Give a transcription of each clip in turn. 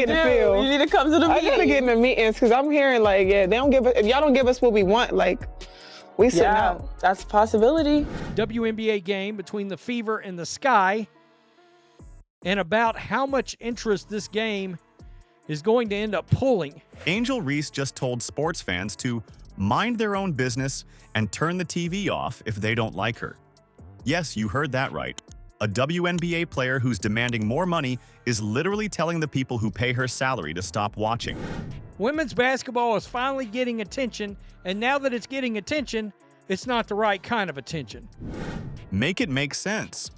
In the field. You need to come to the meeting. I gotta get in the meetings because I'm hearing like, yeah, they don't give us, if y'all don't give us what we want, like, we sitting out. That's a possibility. WNBA game between the Fever and the Sky, and about how much interest this game is going to end up pulling. Angel Reese just told sports fans to mind their own business and turn the TV off if they don't like her. Yes, you heard that right. A WNBA player who's demanding more money is literally telling the people who pay her salary to stop watching. Women's basketball is finally getting attention, and now that it's getting attention, it's not the right kind of attention. Make it make sense.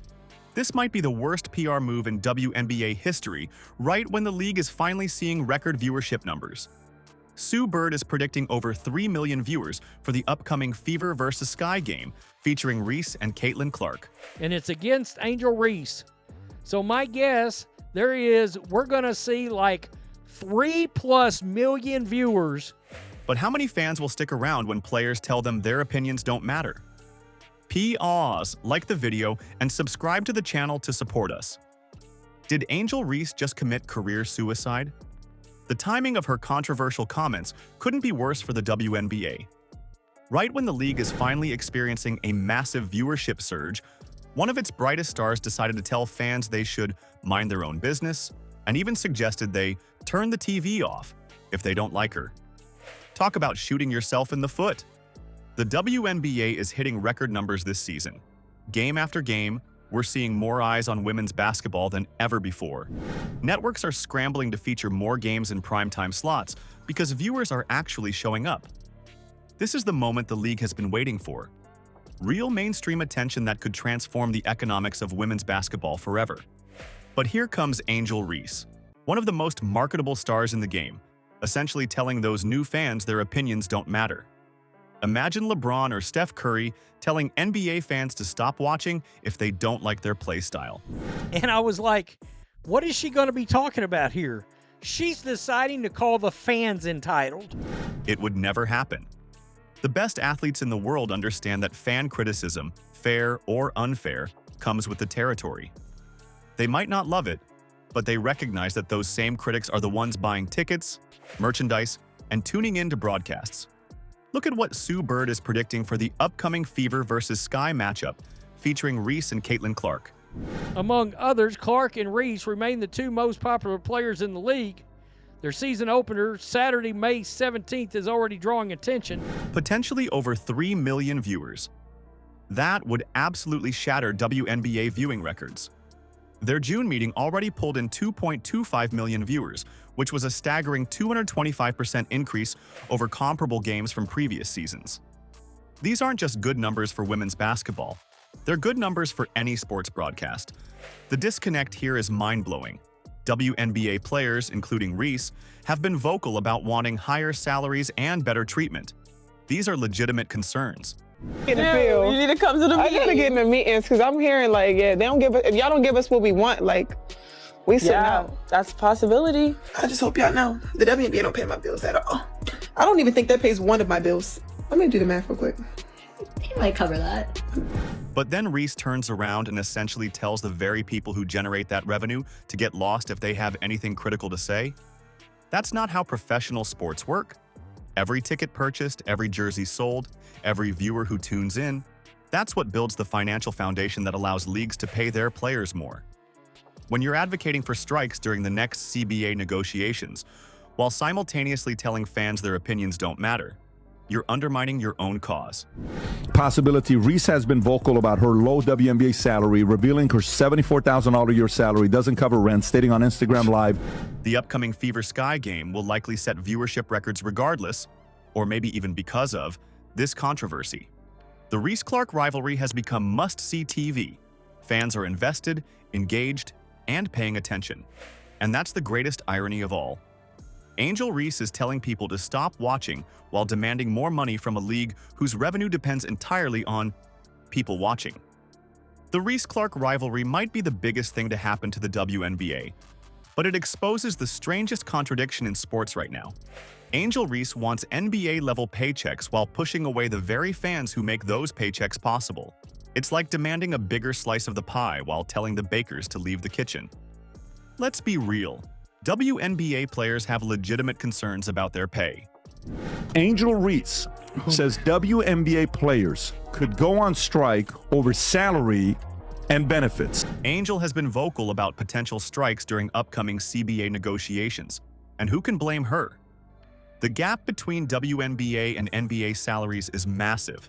This might be the worst PR move in WNBA history, right when the league is finally seeing record viewership numbers. Sue Bird is predicting over 3 million viewers for the upcoming Fever vs. Sky game, featuring Reese and Caitlin Clark. And it's against Angel Reese. So my guess, we're going to see like 3+ million viewers. But how many fans will stick around when players tell them their opinions don't matter? Pause, like the video, and subscribe to the channel to support us. Did Angel Reese just commit career suicide? The timing of her controversial comments couldn't be worse for the WNBA. Right when the league is finally experiencing a massive viewership surge, one of its brightest stars decided to tell fans they should mind their own business, and even suggested they turn the TV off if they don't like her. Talk about shooting yourself in the foot. The WNBA is hitting record numbers this season. Game after game, we're seeing more eyes on women's basketball than ever before. Networks are scrambling to feature more games in primetime slots because viewers are actually showing up. This is the moment the league has been waiting for. Real mainstream attention that could transform the economics of women's basketball forever. But here comes Angel Reese, one of the most marketable stars in the game, essentially telling those new fans their opinions don't matter. Imagine LeBron or Steph Curry telling NBA fans to stop watching if they don't like their play style. And I was like, what is she going to be talking about here? She's deciding to call the fans entitled. It would never happen. The best athletes in the world understand that fan criticism, fair or unfair, comes with the territory. They might not love it, but they recognize that those same critics are the ones buying tickets, merchandise, and tuning in to broadcasts. Look at what Sue Bird is predicting for the upcoming Fever vs. Sky matchup, featuring Reese and Caitlin Clark. Among others, Clark and Reese remain the two most popular players in the league. Their season opener, Saturday, May 17th, is already drawing attention. Potentially over 3 million viewers. That would absolutely shatter WNBA viewing records. Their June meeting already pulled in 2.25 million viewers, which was a staggering 225% increase over comparable games from previous seasons. These aren't just good numbers for women's basketball. They're good numbers for any sports broadcast. The disconnect here is mind-blowing. WNBA players, including Reese, have been vocal about wanting higher salaries and better treatment. These are legitimate concerns. In the field. You need to come to the meeting. I gotta get in the meetings because I'm hearing like, yeah, they don't give us, if y'all don't give us what we want, like, we sitting out. That's a possibility. I just hope y'all know the WNBA don't pay my bills at all. I don't even think that pays one of my bills. Let me do the math real quick. He might cover that. But then Reese turns around and essentially tells the very people who generate that revenue to get lost if they have anything critical to say. That's not how professional sports work. Every ticket purchased, every jersey sold, every viewer who tunes in, that's what builds the financial foundation that allows leagues to pay their players more. When you're advocating for strikes during the next CBA negotiations, while simultaneously telling fans their opinions don't matter, you're undermining your own cause. Possibility. Reese has been vocal about her low WNBA salary, revealing her $74,000 a year salary doesn't cover rent, stating on Instagram Live. The upcoming Fever Sky game will likely set viewership records regardless, or maybe even because of, this controversy. The Reese-Clark rivalry has become must-see TV. Fans are invested, engaged, and paying attention. And that's the greatest irony of all. Angel Reese is telling people to stop watching while demanding more money from a league whose revenue depends entirely on people watching. The Reese-Clark rivalry might be the biggest thing to happen to the WNBA, but it exposes the strangest contradiction in sports right now. Angel Reese wants NBA-level paychecks while pushing away the very fans who make those paychecks possible. It's like demanding a bigger slice of the pie while telling the bakers to leave the kitchen. Let's be real. WNBA players have legitimate concerns about their pay. Angel Reese says WNBA players could go on strike over salary and benefits. Angel has been vocal about potential strikes during upcoming CBA negotiations. And who can blame her? The gap between WNBA and NBA salaries is massive.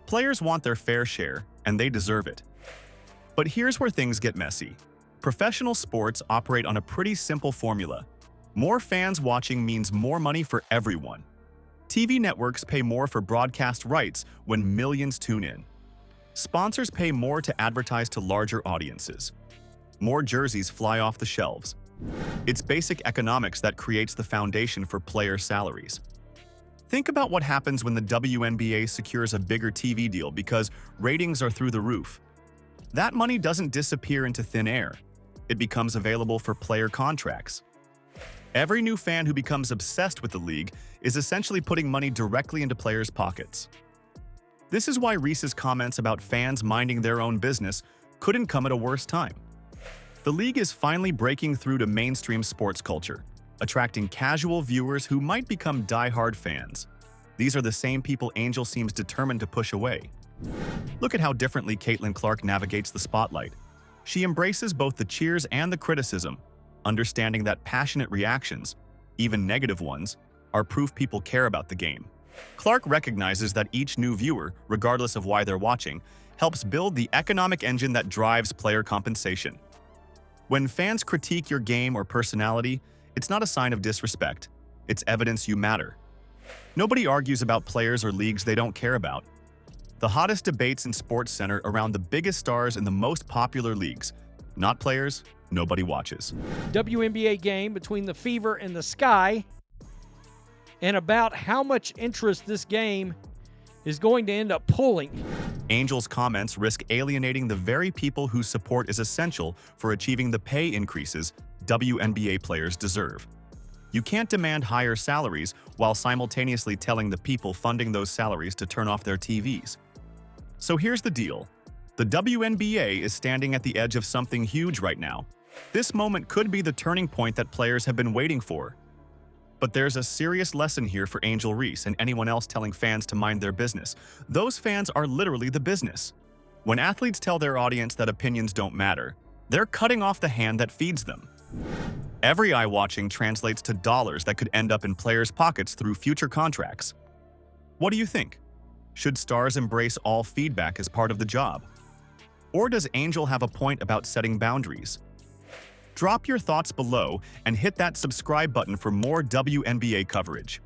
Players want their fair share, and they deserve it. But here's where things get messy. Professional sports operate on a pretty simple formula. More fans watching means more money for everyone. TV networks pay more for broadcast rights when millions tune in. Sponsors pay more to advertise to larger audiences. More jerseys fly off the shelves. It's basic economics that creates the foundation for player salaries. Think about what happens when the WNBA secures a bigger TV deal because ratings are through the roof. That money doesn't disappear into thin air. It becomes available for player contracts. Every new fan who becomes obsessed with the league is essentially putting money directly into players' pockets. This is why Reese's comments about fans minding their own business couldn't come at a worse time. The league is finally breaking through to mainstream sports culture, attracting casual viewers who might become die-hard fans. These are the same people Angel seems determined to push away. Look at how differently Caitlin Clark navigates the spotlight. She embraces both the cheers and the criticism, understanding that passionate reactions, even negative ones, are proof people care about the game. Clark recognizes that each new viewer, regardless of why they're watching, helps build the economic engine that drives player compensation. When fans critique your game or personality, it's not a sign of disrespect. It's evidence you matter. Nobody argues about players or leagues they don't care about. The hottest debates in sports center around the biggest stars in the most popular leagues. Not players, nobody watches. WNBA game between the Fever and the Sky, and about how much interest this game is going to end up pulling. Angel's comments risk alienating the very people whose support is essential for achieving the pay increases WNBA players deserve. You can't demand higher salaries while simultaneously telling the people funding those salaries to turn off their TVs. So here's the deal. The WNBA is standing at the edge of something huge right now. This moment could be the turning point that players have been waiting for. But there's a serious lesson here for Angel Reese and anyone else telling fans to mind their business. Those fans are literally the business. When athletes tell their audience that opinions don't matter, they're cutting off the hand that feeds them. Every eye-watching translates to dollars that could end up in players' pockets through future contracts. What do you think? Should stars embrace all feedback as part of the job? Or does Angel have a point about setting boundaries? Drop your thoughts below and hit that subscribe button for more WNBA coverage.